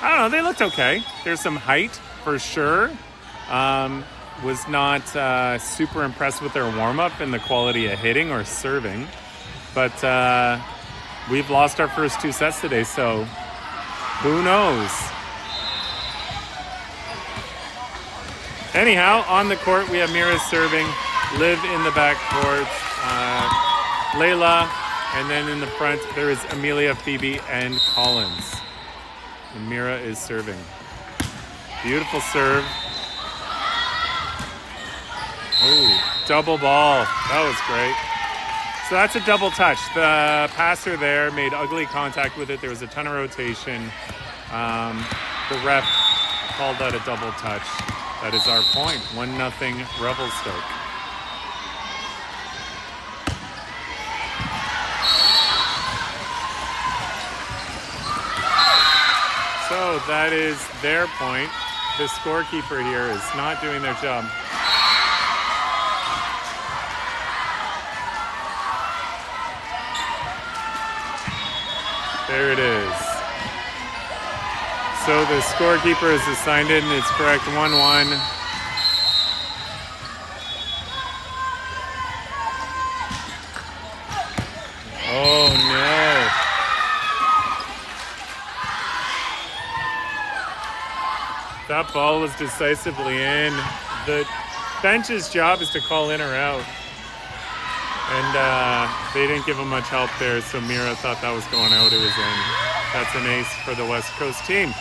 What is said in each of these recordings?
I don't know, they looked okay. There's some height for sure. Was not super impressed with their warm-up and the quality of hitting or serving. But we've lost our first 2 sets today, so who knows? Anyhow, on the court, we have Mira serving, Liv in the backcourt, Layla, and then in the front, there is Amelia, Phoebe, and Collins. And Mira is serving. Beautiful serve. Ooh, double ball. That was great. So that's a double touch. The passer there made ugly contact with it. There was a ton of rotation. The ref called that a double touch. That is our point. 1-0 Revelstoke. So that is their point. The scorekeeper here is not doing their job. There it is. So the scorekeeper is assigned it, and it's correct, 1-1. Oh no. That ball was decisively in. The bench's job is to call in or out. And they didn't give him much help there, so Mira thought that was going out. It was in. That's an ace for the West Coast team.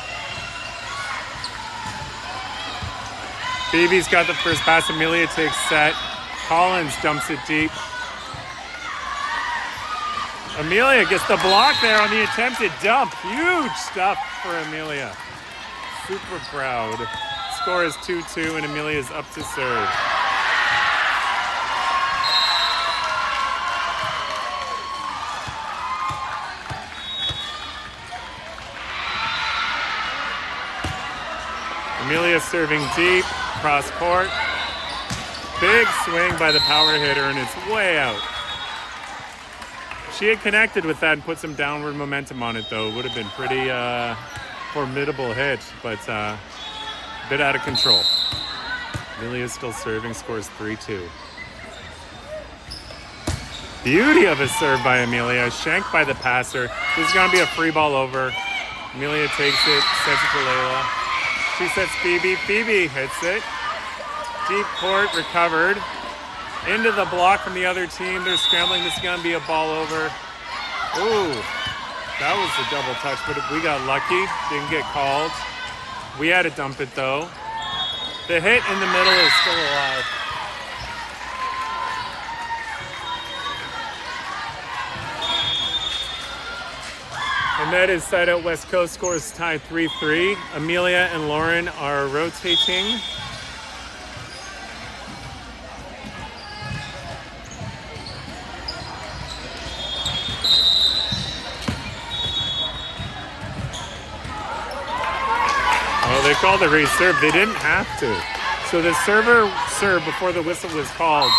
Phoebe's got the first pass. Amelia takes set. Collins dumps it deep. Amelia gets the block there on the attempted dump. Huge stuff for Amelia. Super proud. Score is 2-2, and Amelia's up to serve. Amelia serving deep, cross court. Big swing by the power hitter, and it's way out. She had connected with that and put some downward momentum on it, though. It would have been pretty formidable hit, but a bit out of control. Amelia's still serving, scores 3-2. Beauty of a serve by Amelia, shanked by the passer. This is going to be a free ball over. Amelia takes it, sets it to Layla. She sets Phoebe. Phoebe hits it. Deep court, recovered. Into the block from the other team. They're scrambling. This is going to be a ball over. Ooh, that was a double touch, but we got lucky. Didn't get called. We had to dump it, though. The hit in the middle is still alive. And that is side out West Coast. Scores tied 3-3. Amelia and Lauren are rotating. Oh, they called the reserve. They didn't have to. So the server served before the whistle was called.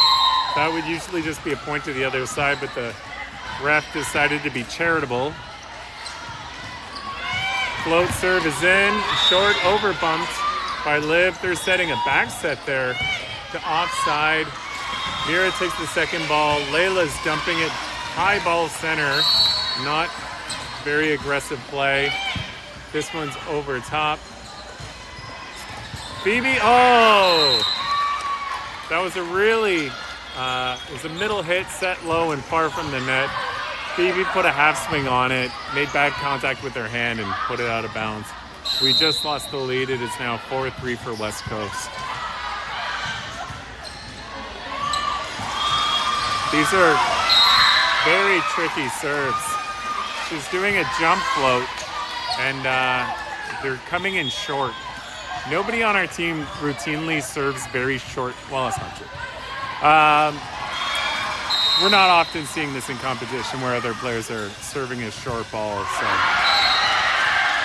That would usually just be a point to the other side, but the ref decided to be charitable. Float serve is in, short, over bumped by Liv. They're setting a back set there to offside. Mira takes the second ball. Layla's dumping it high ball center. Not very aggressive play. This one's over top. Phoebe, oh! That was a really, it was a middle hit, set low and far from the net. Phoebe put a half swing on it, made bad contact with her hand and put it out of bounds. We just lost the lead. It is now 4-3 for West Coast. These are very tricky serves. She's doing a jump float and they're coming in short. Nobody on our team routinely serves very short. Well, that's not true. We're not often seeing this in competition where other players are serving a short ball, so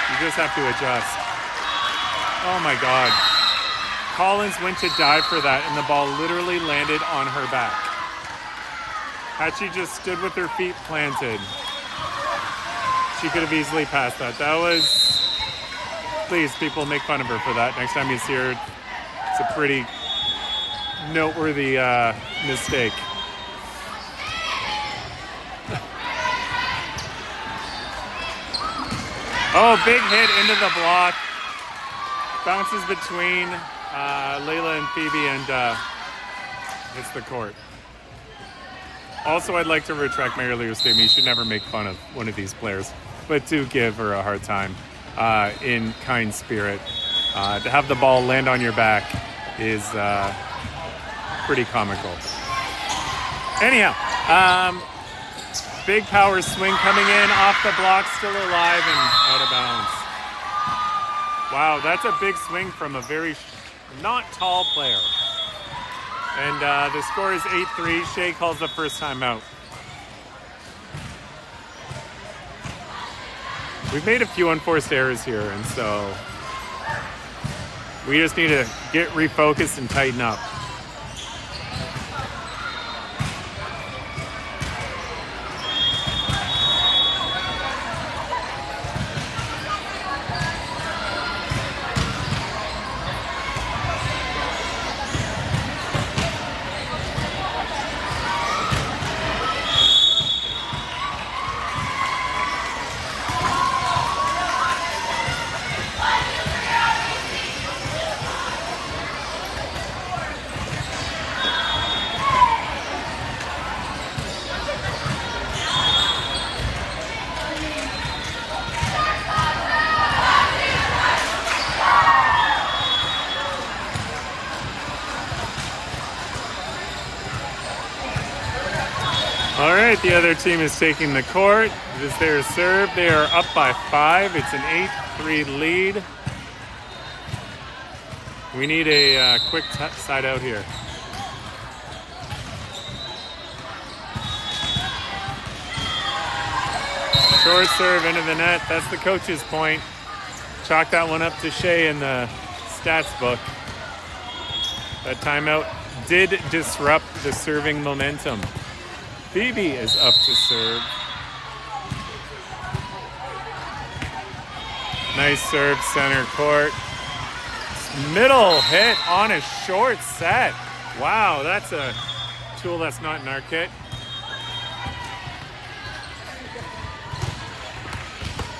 you just have to adjust. Oh my God. Collins went to dive for that and the ball literally landed on her back. Had she just stood with her feet planted, she could have easily passed that. That was Please, people, make fun of her for that. Next time you see her, it's a pretty noteworthy mistake. Oh, big hit into the block. Bounces between Layla and Phoebe and hits the court. Also, I'd like to retract my earlier statement. You should never make fun of one of these players, but do give her a hard time in kind spirit. To have the ball land on your back is pretty comical. Anyhow, big power swing coming in off the block, still alive and out of bounds. Wow, that's a big swing from a very not tall player. And the score is 8-3. Shea calls the first time out. We've made a few unforced errors here, and so we just need to get refocused and tighten up. All right, the other team is taking the court. It is their serve. They are up by 5. It's an 8-3 lead. We need a quick side out here. Short serve into the net. That's the coach's point. Chalk that one up to Shea in the stats book. That timeout did disrupt the serving momentum. Phoebe is up to serve. Nice serve, center court. Middle hit on a short set. Wow, that's a tool that's not in our kit.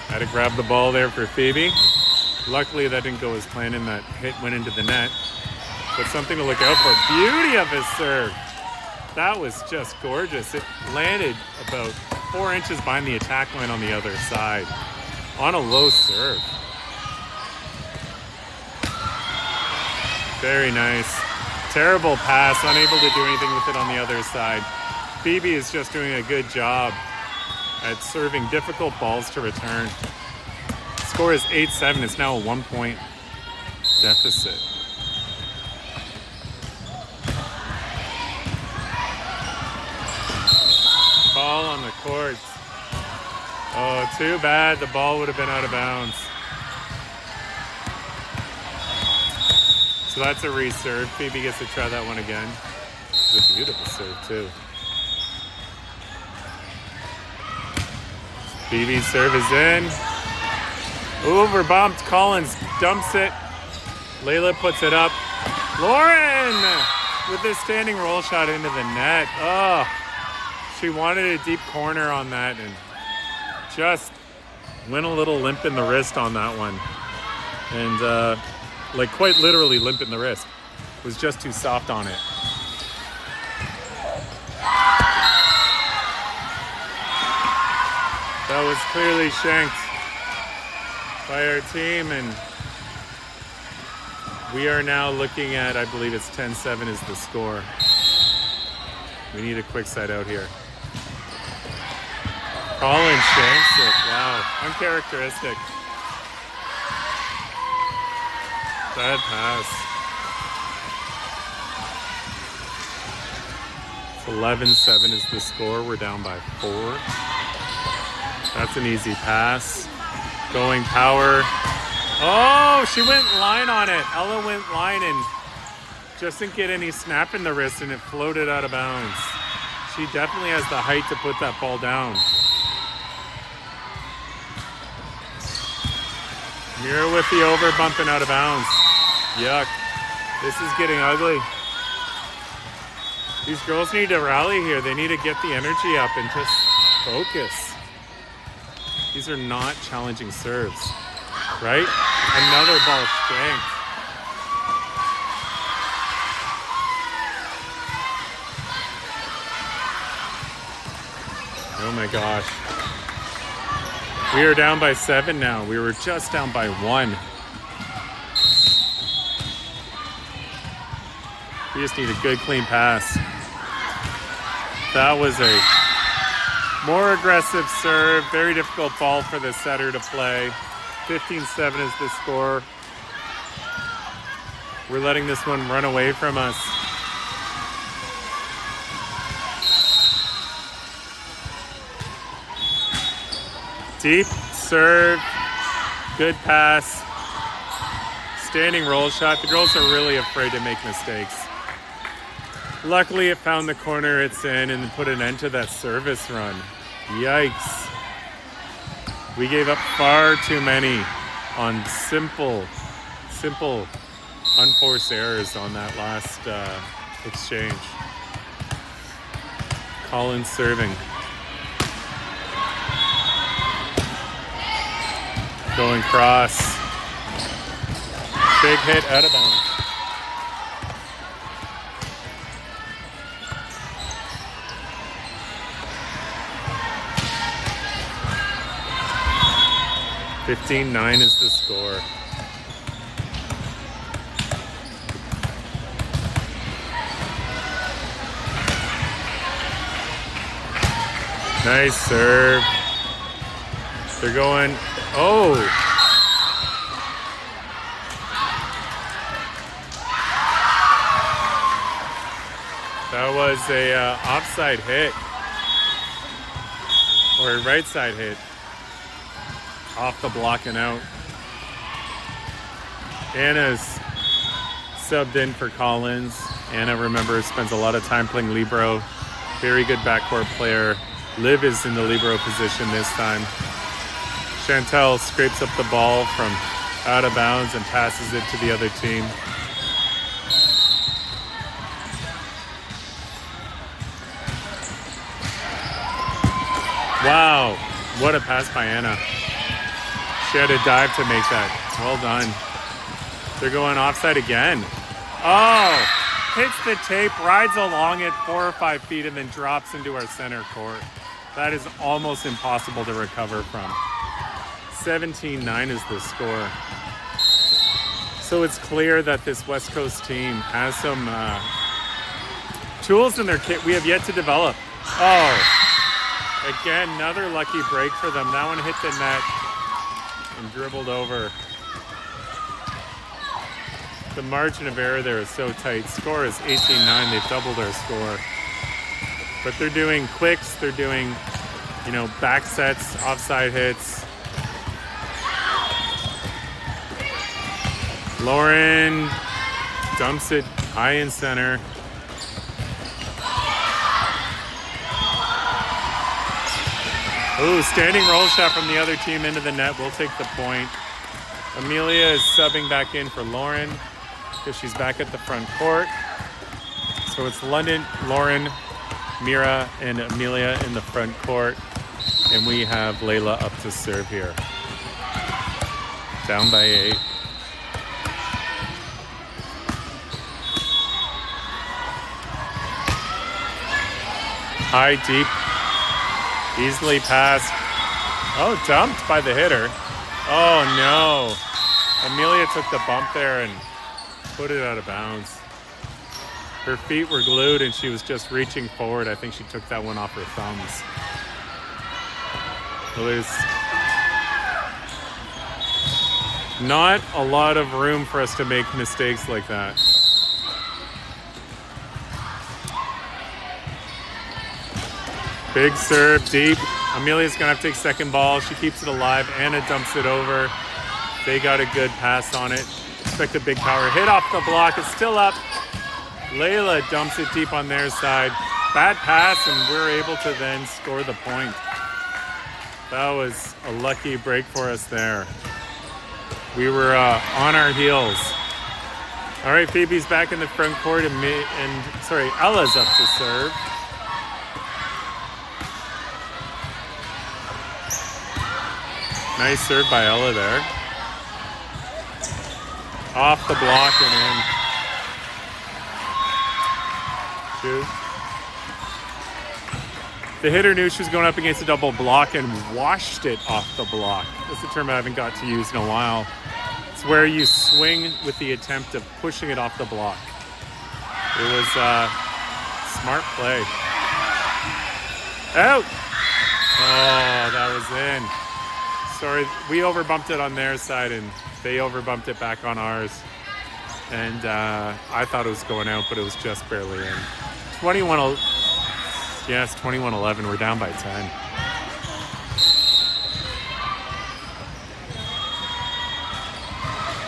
Had to grab the ball there for Phoebe. Luckily that didn't go as planned and that hit went into the net. But something to look out for. Beauty of his serve. That was just gorgeous. It landed about 4 inches behind the attack line on the other side on a low serve. Very nice. Terrible pass, unable to do anything with it on the other side. Phoebe is just doing a good job at serving difficult balls to return. Score is 8-7. It's now a 1-point deficit. Ball on the court. Oh, too bad. The ball would have been out of bounds. So that's a reserve. Phoebe gets to try that one again. It's a beautiful serve, too. Phoebe's serve is in. Over bumped. Collins dumps it. Layla puts it up. Lauren with this standing roll shot into the net. Oh. She wanted a deep corner on that and just went a little limp in the wrist on that one. And like quite literally limp in the wrist. Was just too soft on it. That was clearly shanked by our team, and we are now looking at, I believe it's 10-7 is the score. We need a quick side out here. Collins shanks it. Wow. Uncharacteristic. Bad pass. It's 11-7 is the score. We're down by 4. That's an easy pass. Going power. Oh, she went line on it. Ella went line and just didn't get any snap in the wrist and it floated out of bounds. She definitely has the height to put that ball down. Mira with the over, bumping out of bounds. Yuck. This is getting ugly. These girls need to rally here. They need to get the energy up and just focus. These are not challenging serves, right? Another ball shanked. Oh my gosh. We are down by 7 now. We were just down by 1. We just need a good, clean pass. That was a more aggressive serve. Very difficult ball for the setter to play. 15-7 is the score. We're letting this one run away from us. Deep serve, good pass, standing roll shot. The girls are really afraid to make mistakes. Luckily, it found the corner it's in and put an end to that service run. Yikes. We gave up far too many on simple, unforced errors on that last exchange. Collins serving. Going cross. Big hit out of bounds. $15-9 is the score. Nice serve. They're going, oh. That was a offside hit. Or a right side hit. Off the block and out. Anna's subbed in for Collins. Anna, remember, spends a lot of time playing libero. Very good backcourt player. Liv is in the libero position this time. Chantel scrapes up the ball from out of bounds and passes it to the other team. Wow, what a pass by Anna. She had a dive to make that. Well done. They're going offside again. Oh, hits the tape, rides along it 4 or 5 feet, and then drops into our center court. That is almost impossible to recover from. 17-9 is the score. So it's clear that this West Coast team has some tools in their kit we have yet to develop. Oh, again, another lucky break for them. That one hit the net and dribbled over. The margin of error there is so tight. Score is 18-9. They've doubled our score. But they're doing quicks. They're doing, back sets, offside hits. Lauren dumps it high in center. Ooh, standing roll shot from the other team into the net. We'll take the point. Amelia is subbing back in for Lauren because she's back at the front court. So it's London, Lauren, Mira, and Amelia in the front court. And we have Layla up to serve here. Down by 8. High, deep, easily passed. Oh, dumped by the hitter. Oh no. Amelia took the bump there and put it out of bounds. Her feet were glued and she was just reaching forward. I think she took that one off her thumbs. Well, there's not a lot of room for us to make mistakes like that. Big serve, deep. Amelia's gonna have to take second ball. She keeps it alive. Anna dumps it over. They got a good pass on it. Expect a big power hit off the block. It's still up. Layla dumps it deep on their side. Bad pass, and we're able to then score the point. That was a lucky break for us there. We were on our heels. All right, Phoebe's back in the front court, and Ella's up to serve. Nice serve by Ella there. Off the block and in. Two. The hitter knew she was going up against a double block and washed it off the block. That's a term I haven't got to use in a while. It's where you swing with the attempt of pushing it off the block. It was smart play. Out! Oh, that was in. Sorry, we overbumped it on their side and they overbumped it back on ours. And I thought it was going out, but it was just barely in. 21-11. We're down by 10.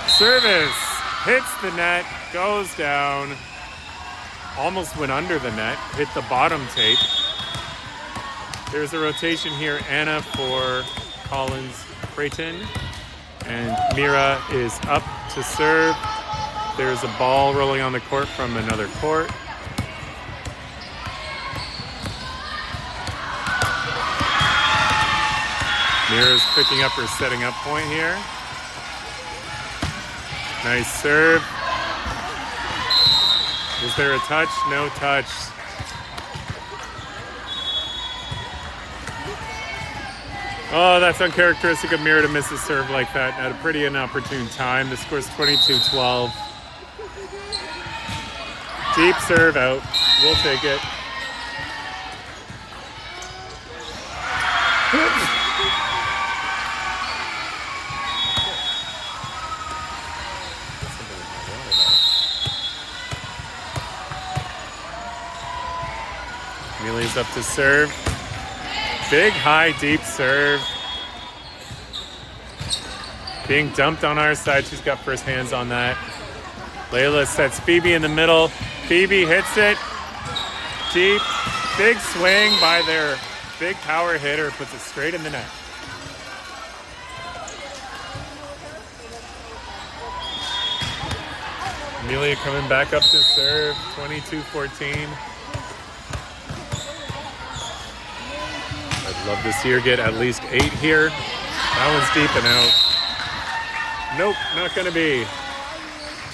Service hits the net, goes down, almost went under the net, hit the bottom tape. There's a rotation here. Anna for Collins Creighton, and Mira is up to serve. There's a ball rolling on the court from another court. Mira's picking up her setting up point here. Nice serve. Was there a touch? No touch. Oh, that's uncharacteristic of Mira to miss a serve like that at a pretty inopportune time. The score's 22-12. Deep serve out. We'll take it. Amelia's up to serve. Big, high, deep serve. Being dumped on our side. She's got first hands on that. Layla sets Phoebe in the middle. Phoebe hits it. Deep. Big swing by their big power hitter. Puts it straight in the net. Amelia coming back up to serve. 22-14. I'd love to see her get at least 8 here. That one's deep and out. Nope, not going to be.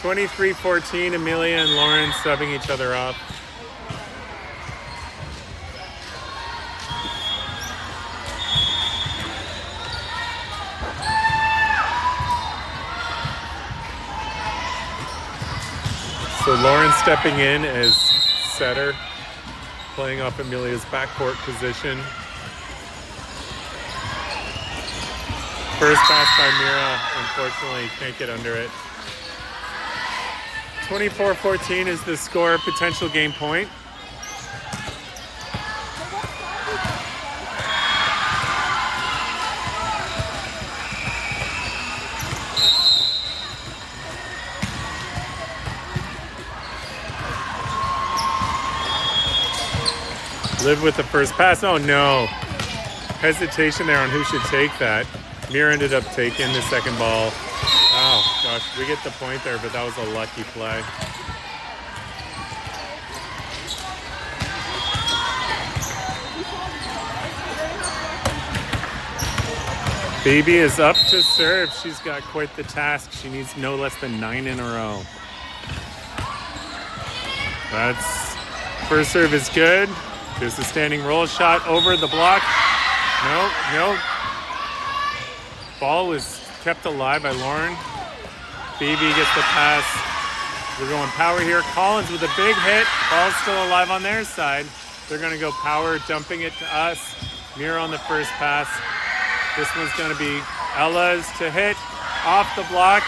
23-14, Amelia and Lauren subbing each other off. So Lauren stepping in as setter, playing off Amelia's backcourt position. First pass by Mira, unfortunately, can't get under it. 24-14 is the score, potential game point. Live with the first pass. Oh no. Hesitation there on who should take that. Mira ended up taking the second ball. Oh gosh, we get the point there, but that was a lucky play. Phoebe is up to serve. She's got quite the task. She needs no less than 9 in a row. That's first serve is good. There's a standing roll shot over the block. No. Ball was kept alive by Lauren. Phoebe gets the pass. We're going power here. Collins with a big hit. Ball's still alive on their side. They're going to go power, dumping it to us. Mira on the first pass. This one's going to be Ella's to hit off the block.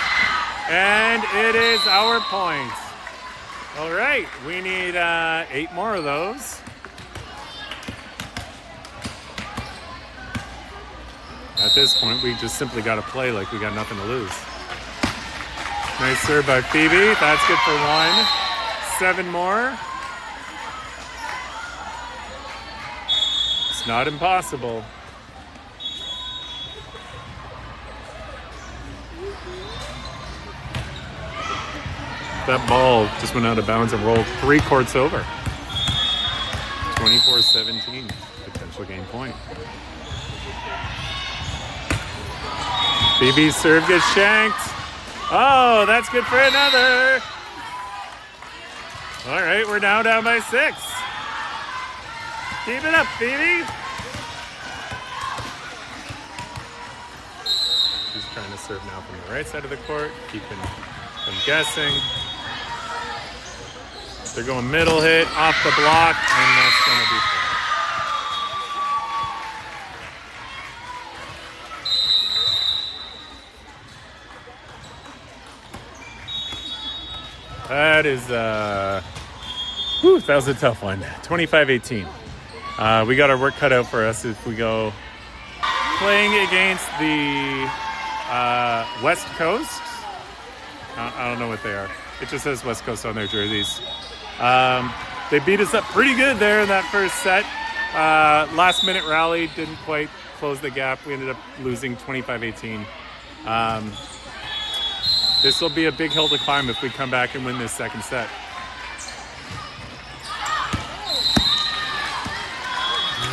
And it is our point. All right, we need 8 more of those. At this point, we just simply got to play like we got nothing to lose. Nice serve by Phoebe. That's good for 1. 7 more. It's not impossible. That ball just went out of bounds and rolled 3 courts over. 24-17, potential game point. Phoebe's serve gets shanked. Oh, that's good for another. All right, we're now down by 6. Keep it up, Phoebe. She's trying to serve now from the right side of the court, keeping them guessing. They're going middle hit, off the block, and that's going to be fair. That is, that was a tough one. 25-18. We got our work cut out for us if we go playing against the West Coast. I don't know what they are. It just says West Coast on their jerseys. They beat us up pretty good there in that first set. Last minute rally didn't quite close the gap. We ended up losing 25-18. This will be a big hill to climb if we come back and win this second set.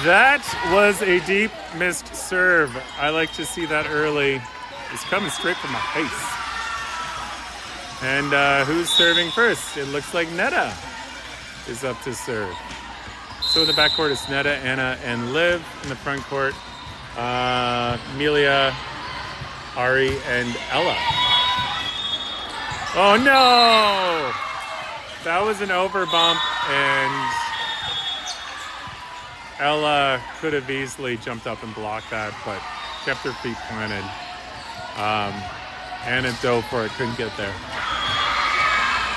That was a deep missed serve. I like to see that early. It's coming straight from my face. And who's serving first? It looks like Netta is up to serve. So in the backcourt, it's Netta, Anna, and Liv. In the front court, Amelia, Ari, and Ella. Oh no! That was an overbump, and Ella could have easily jumped up and blocked that, but kept her feet planted. Anna dove for it, couldn't get there.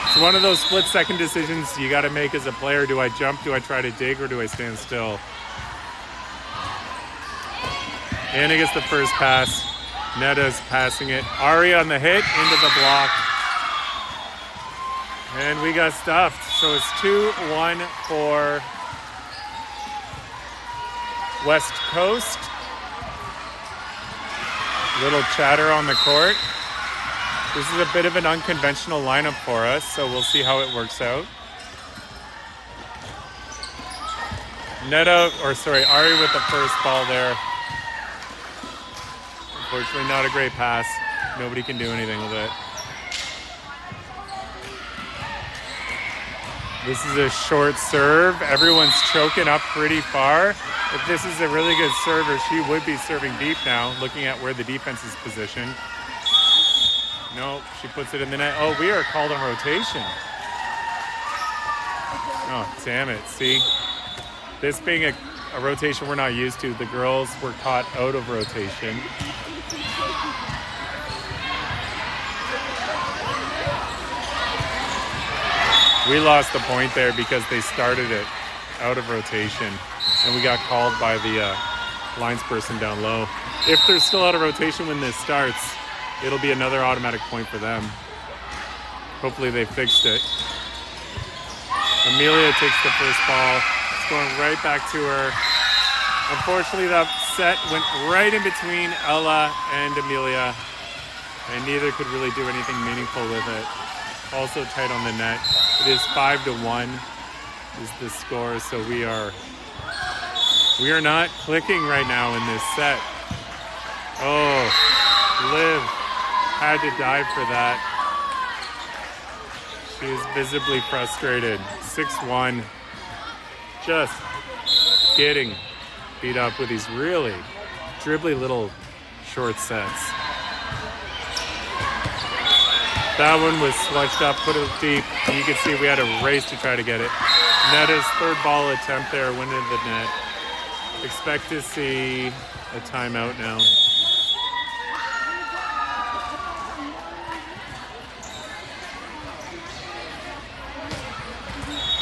It's one of those split-second decisions you got to make as a player. Do I jump, do I try to dig, or do I stand still? Anna gets the first pass. Netta's passing it. Ari on the hit, into the block. And we got stuffed. So it's 2-1 for West Coast. Little chatter on the court. This is a bit of an unconventional lineup for us, so we'll see how it works out. Ari with the first ball there. Unfortunately, not a great pass. Nobody can do anything with it. This is a short serve. Everyone's choking up pretty far. If this is a really good server, she would be serving deep now, looking at where the defense is positioned. No, she puts it in the net. Oh, we are called on rotation. Oh, damn it. See? This being a rotation we're not used to, the girls were caught out of rotation. We lost the point there because they started it out of rotation, and we got called by the lines person down low. If they're still out of rotation when this starts, it'll be another automatic point for them. Hopefully they fixed it. Amelia takes the first ball. It's going right back to her. Unfortunately, that set went right in between Ella and Amelia, and neither could really do anything meaningful with it. Also tight on the net. It is 5-1 is the score, so we are not clicking right now in this set. Oh, Liv had to dive for that. She is visibly frustrated. 6-1. Just getting beat up with these really dribbly little short sets. That one was sludged up, put it deep. You can see we had a race to try to get it. Netta's third ball attempt there went into the net. Expect to see a timeout now.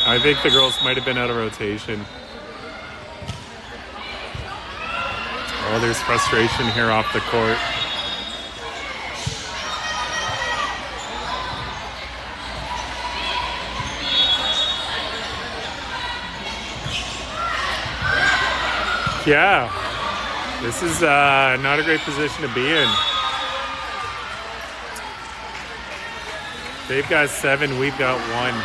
I think the girls might have been out of rotation. Oh, there's frustration here off the court. Yeah, this is not a great position to be in. They've got 7, we've got 1.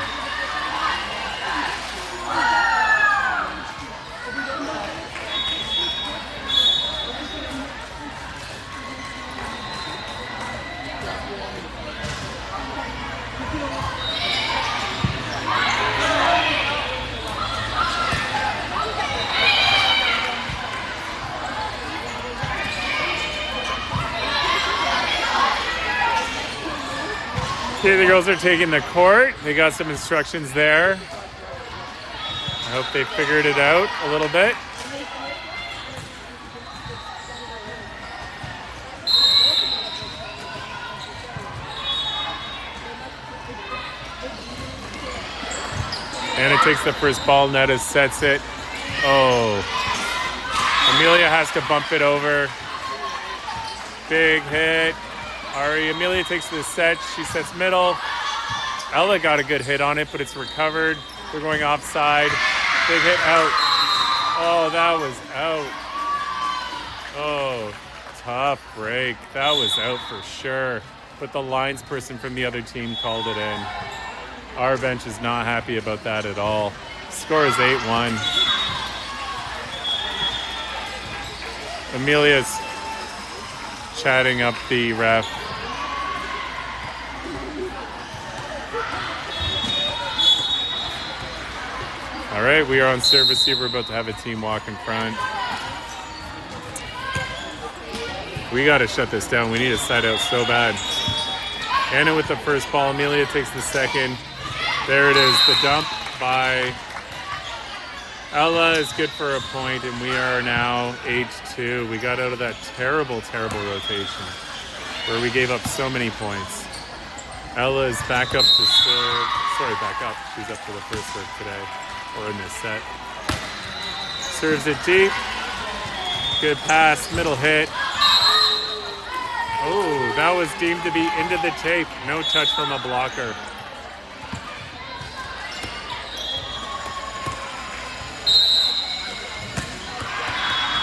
Okay, the girls are taking the court. They got some instructions there. I hope they figured it out a little bit. Anna takes the first ball, Netta sets it. Oh. Amelia has to bump it over. Big hit. Amelia takes the set. She sets middle. Ella got a good hit on it, but it's recovered. They're going offside. Big hit out. Oh, that was out. Oh, tough break. That was out for sure. But the lines person from the other team called it in. Our bench is not happy about that at all. Score is 8-1. Amelia's chatting up the ref. All right, we are on serve receiver, about to have a team walk in front. We got to shut this down. We need a side out so bad. Anna with the first ball. Amelia takes the second. There it is, the dump by Ella is good for a point, and we are now 8-2. We got out of that terrible, terrible rotation where we gave up so many points. Ella is back up to serve. Sorry, back up. She's up for the first serve today, or in this set. Serves it deep. Good pass, middle hit. Oh, that was deemed to be into the tape. No touch from a blocker.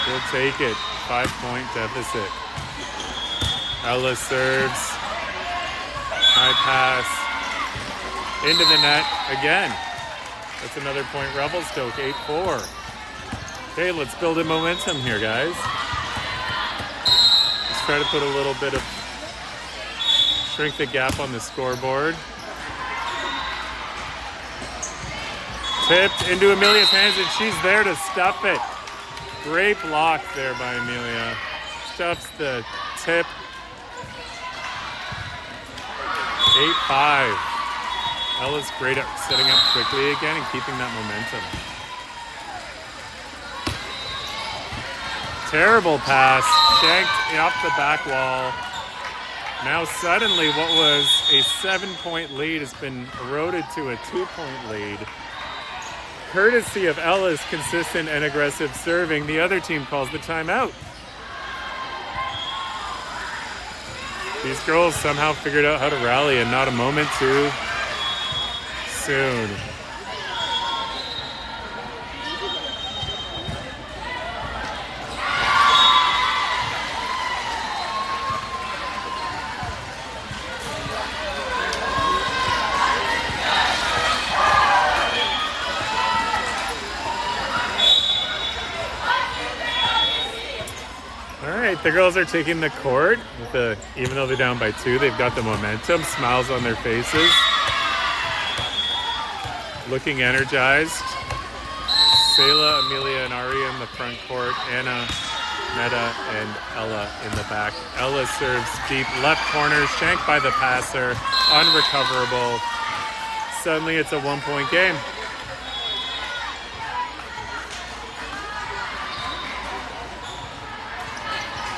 We'll take it. 5-point deficit. Ella serves. High pass. Into the net again. That's another point. Revelstoke 8-4. Okay, let's build a momentum here, guys. Let's try to put a little bit of shrink the gap on the scoreboard. Tipped into Amelia's hands, and she's there to stuff it. Great block there by Amelia. Stuffs the tip. 8-5. Ella's great at setting up quickly again and keeping that momentum. Terrible pass. Shanked off the back wall. Now suddenly what was a 7-point lead has been eroded to a 2-point lead. Courtesy of Ella's consistent and aggressive serving, the other team calls the timeout. These girls somehow figured out how to rally, and not a moment too soon. The girls are taking the court. Even though they're down by 2, they've got the momentum. Smiles on their faces. Looking energized. Selah, Amelia, and Aria in the front court. Anna, Netta, and Ella in the back. Ella serves deep left corner. Shanked by the passer. Unrecoverable. Suddenly it's a 1-point game.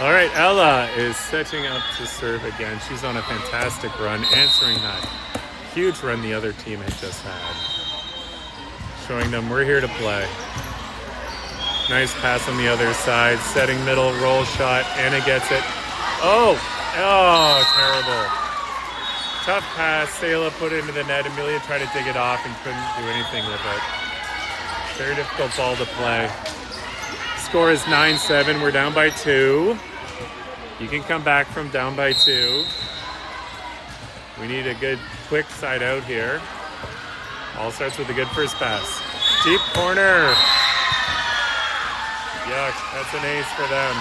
All right, Ella is setting up to serve again. She's on a fantastic run, answering that huge run the other team had just had. Showing them we're here to play. Nice pass on the other side, setting middle, roll shot. Anna gets it. Oh, terrible. Tough pass. Selah put it into the net. Amelia tried to dig it off and couldn't do anything with it. Very difficult ball to play. Score is 9-7. We're down by 2. You can come back from down by 2. We need a good quick side out here. All starts with a good first pass. Deep corner. Yuck, that's an ace for them.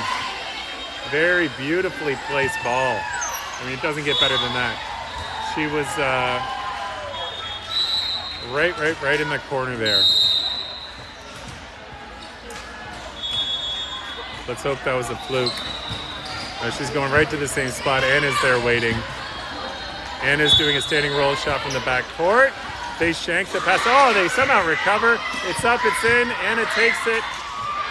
Very beautifully placed ball. I mean, it doesn't get better than that. She was right in the corner there. Let's hope that was a fluke. She's going right to the same spot. Anna's there waiting. Anna's doing a standing roll shot from the back court. They shank the pass. Oh, they somehow recover. It's up, it's in. Anna takes it.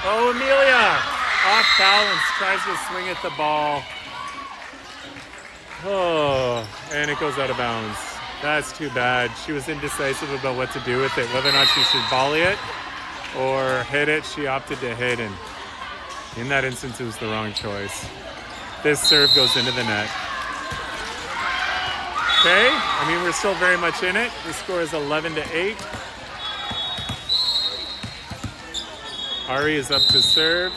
Oh, Amelia off balance, tries to swing at the ball. Oh, and it goes out of bounds. That's too bad. She was indecisive about what to do with it, whether or not she should volley it or hit it. She opted to hit, and in that instance, it was the wrong choice. This serve goes into the net. Okay, I mean, we're still very much in it. The score is 11-8. Ari is up to serve.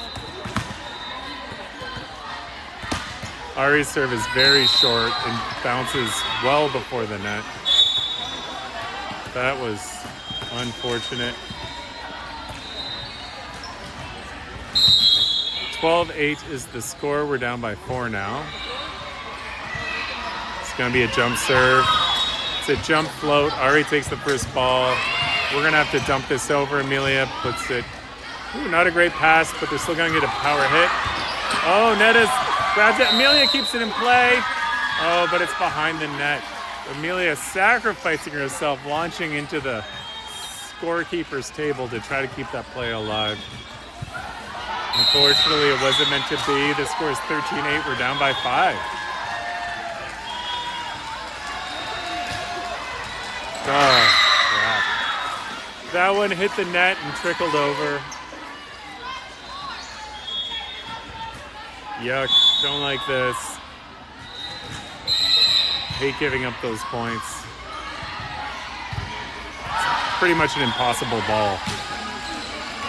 Ari's serve is very short and bounces well before the net. That was unfortunate. 12-8 is the score. We're down by 4 now. It's going to be a jump serve. It's a jump float. Ari takes the first ball. We're going to have to dump this over. Amelia puts it. Ooh, not a great pass, but they're still going to get a power hit. Oh, Netta's grabs it. Amelia keeps it in play. Oh, but it's behind the net. Amelia sacrificing herself, launching into the scorekeeper's table to try to keep that play alive. Unfortunately, it wasn't meant to be. The score is 13-8. We're down by 5. Oh, crap. That one hit the net and trickled over. Yuck, don't like this. Hate giving up those points. It's pretty much an impossible ball.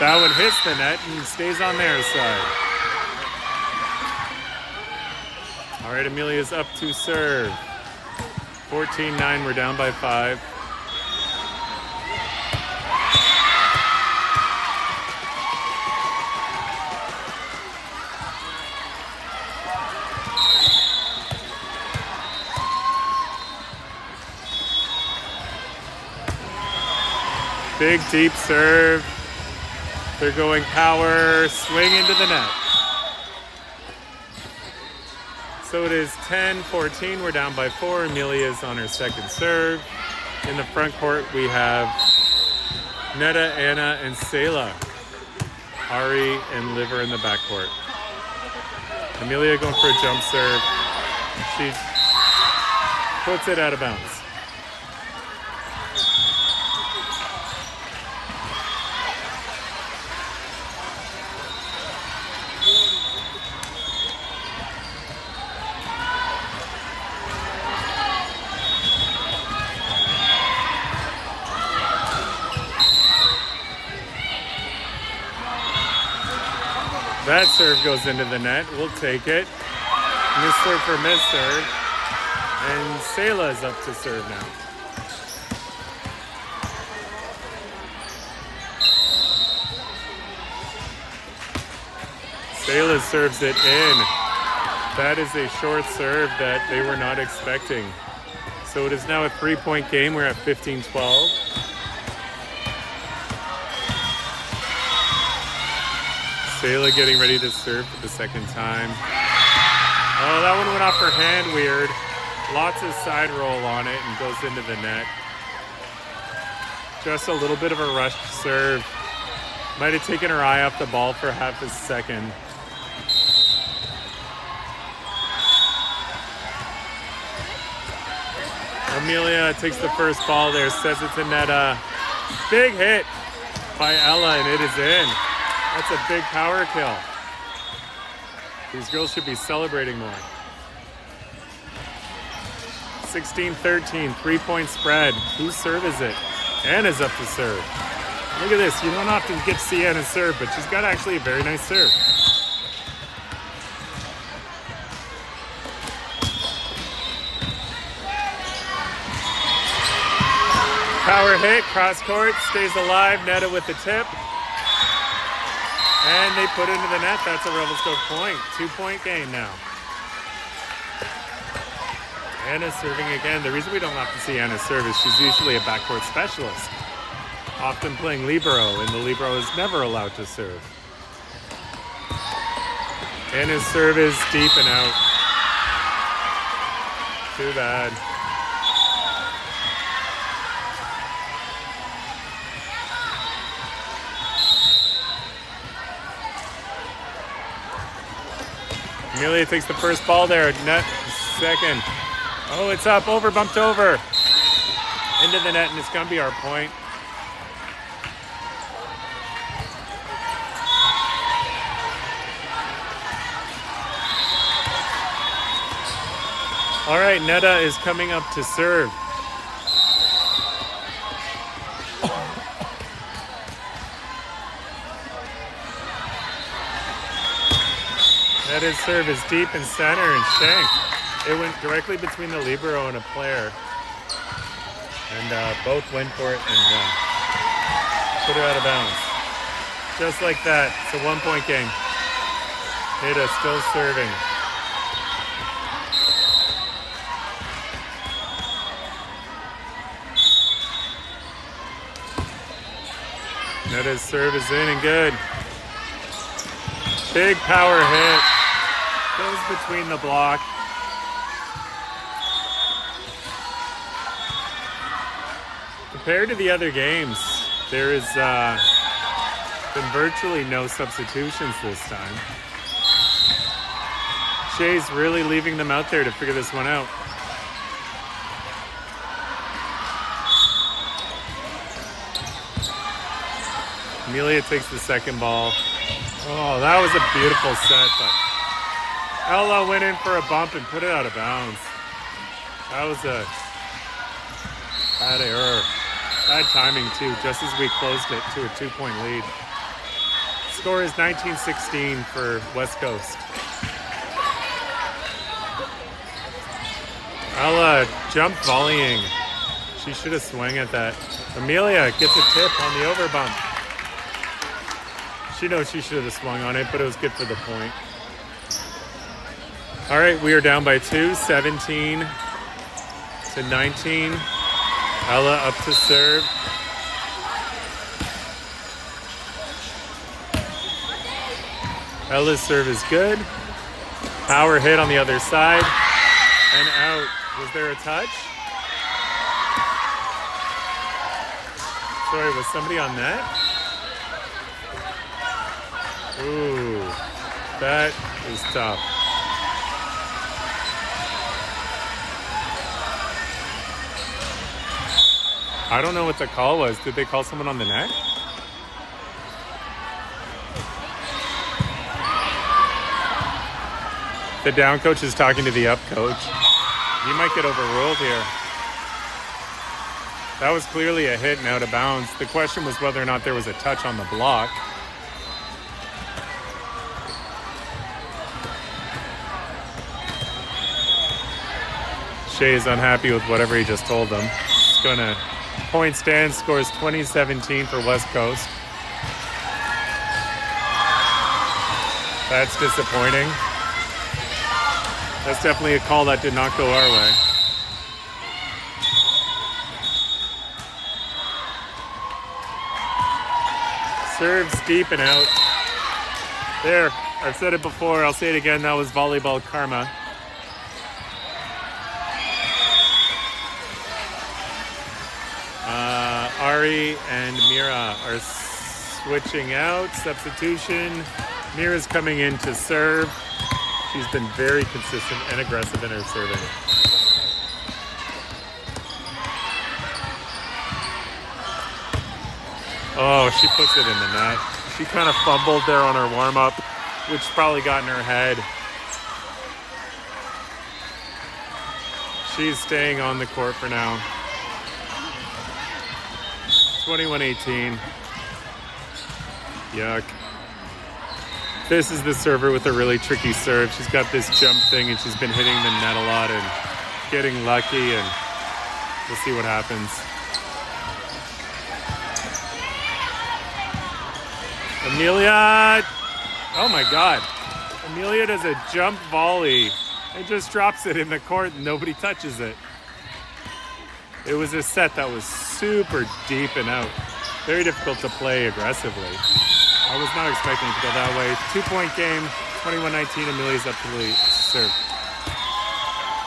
That one hits the net and stays on their side. All right, Amelia's up to serve. 14-9, we're down by 5. Big deep serve. They're going power, swing into the net. So it is 10-14. We're down by 4. Amelia's on her second serve. In the front court, we have Netta, Anna, and Selah. Ari and Liver in the backcourt. Amelia going for a jump serve. She puts it out of bounds. That serve goes into the net. We'll take it. Miss serve for miss serve. And Selah's up to serve now. Selah serves it in. That is a short serve that they were not expecting. So it is now a 3-point game. We're at 15-12. Selah getting ready to serve for the second time. Oh, that one went off her hand weird. Lots of side roll on it and goes into the net. Just a little bit of a rushed serve. Might have taken her eye off the ball for half a second. Amelia takes the first ball there, says it's a Netta. Big hit by Ella, and it is in. That's a big power kill. These girls should be celebrating more. 16-13, 3-point spread. Whose serve is it? Anna's up to serve. Look at this. You don't often get to see Anna serve, but she's got actually a very nice serve. Power hit, cross court, stays alive, Netta with the tip. And they put it into the net. That's a Revelstoke point. 2-point game now. Anna's serving again. The reason we don't have to see Anna serve is she's usually a backcourt specialist, often playing libero, and the libero is never allowed to serve. Anna's serve is deep and out. Too bad. Amelia takes the first ball there. Net second. Oh, it's up. Over, bumped over. Into the net, and it's going to be our point. All right, Netta is coming up to serve. Netta's serve is deep in center and shanked. It went directly between the libero and a player. And both went for it and put it out of bounds. Just like that. It's a 1-point game. Netta still serving. Netta's serve is in and good. Big power hit. Goes between the block. Compared to the other games, there has been virtually no substitutions this time. Shay's really leaving them out there to figure this one out. Amelia takes the second ball. Oh, that was a beautiful set, but Ella went in for a bump and put it out of bounds. That was a bad error. Bad timing, too, just as we closed it to a 2-point lead. Score is 19-16 for West Coast. Ella jump volleying. She should have swung at that. Amelia gets a tip on the overbump. She knows she should have swung on it, but it was good for the point. All right, we are down by 2, 17 to 19. Ella up to serve. Ella's serve is good. Power hit on the other side. And out. Was there a touch? Sorry, was somebody on net? Ooh, that is tough. I don't know what the call was. Did they call someone on the net? The down coach is talking to the up coach. He might get overruled here. That was clearly a hit and out of bounds. The question was whether or not there was a touch on the block. Shea is unhappy with whatever he just told them. He's gonna point stand, scores 20-17 for West Coast. That's disappointing. That's definitely a call that did not go our way. Serves deep and out. There, I've said it before, I'll say it again, that was volleyball karma. Ari and Mira are switching out. Substitution. Mira's coming in to serve. She's been very consistent and aggressive in her serving. Oh, she puts it in the net. She kind of fumbled there on her warm-up, which probably got in her head. She's staying on the court for now. 21-18. Yuck. This is the server with a really tricky serve. She's got this jump thing and she's been hitting the net a lot and getting lucky, and we'll see what happens. Amelia, oh my God. Amelia does a jump volley and just drops it in the court and nobody touches it. It was a set that was super deep and out. Very difficult to play aggressively. I was not expecting it to go that way. 2-point game, 21-19, Amelia's up to the serve.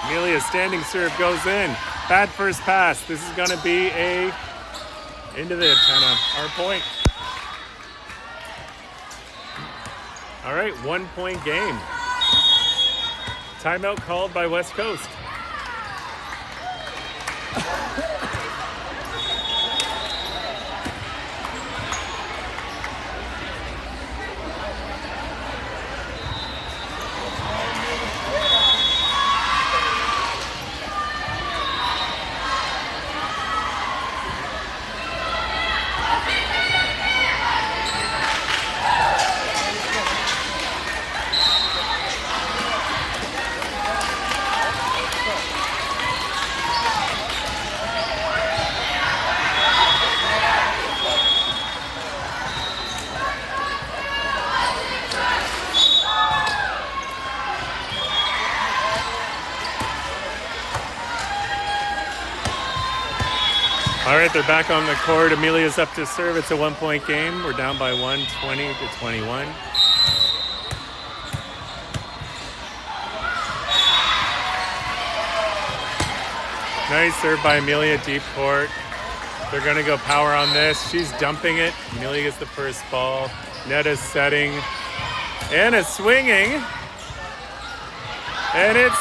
Amelia's standing serve goes in. Bad first pass. This is gonna be into the antenna, our point. All right, 1-point game. Timeout called by West Coast. All right, they're back on the court. Amelia's up to serve. It's a 1-point game. We're down by 1, 20-21. Nice serve by Amelia, deep court. They're going to go power on this. She's dumping it. Amelia gets the first ball. Netta's setting. Anna swinging. And it's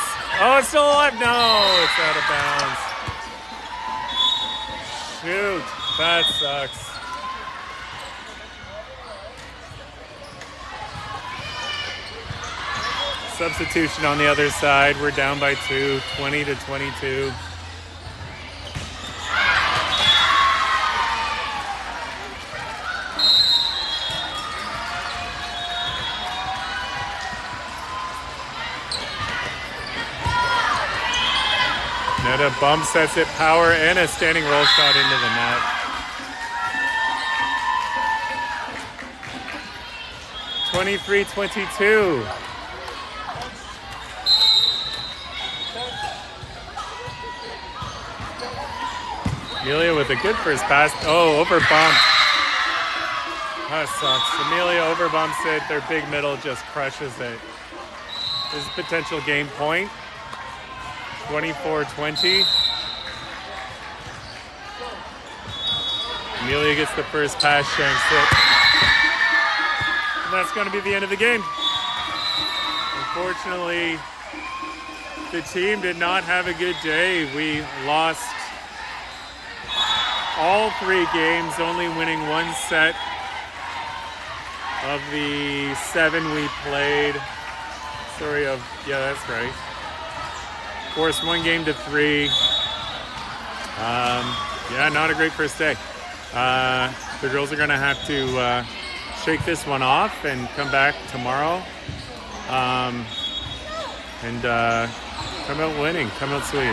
still alive. No, it's out of bounds. Shoot, that sucks. Substitution on the other side. We're down by 2, 20-22. Netta bump sets it, power, and a standing roll shot into the net. (23-22). Amelia with a good first pass. Oh, over bump. That sucks. Amelia over bumps it. Their big middle just crushes it. There's a potential game point. 24-20. Amelia gets the first pass, shanks it. And that's going to be the end of the game. Unfortunately, the team did not have a good day. We lost all 3 games, only winning 1 set of the 7 we played. Yeah, that's right. Forced 1 game to 3. Yeah, not a great first day. The girls are going to have to shake this one off and come back tomorrow. And come out winning, come out sweet.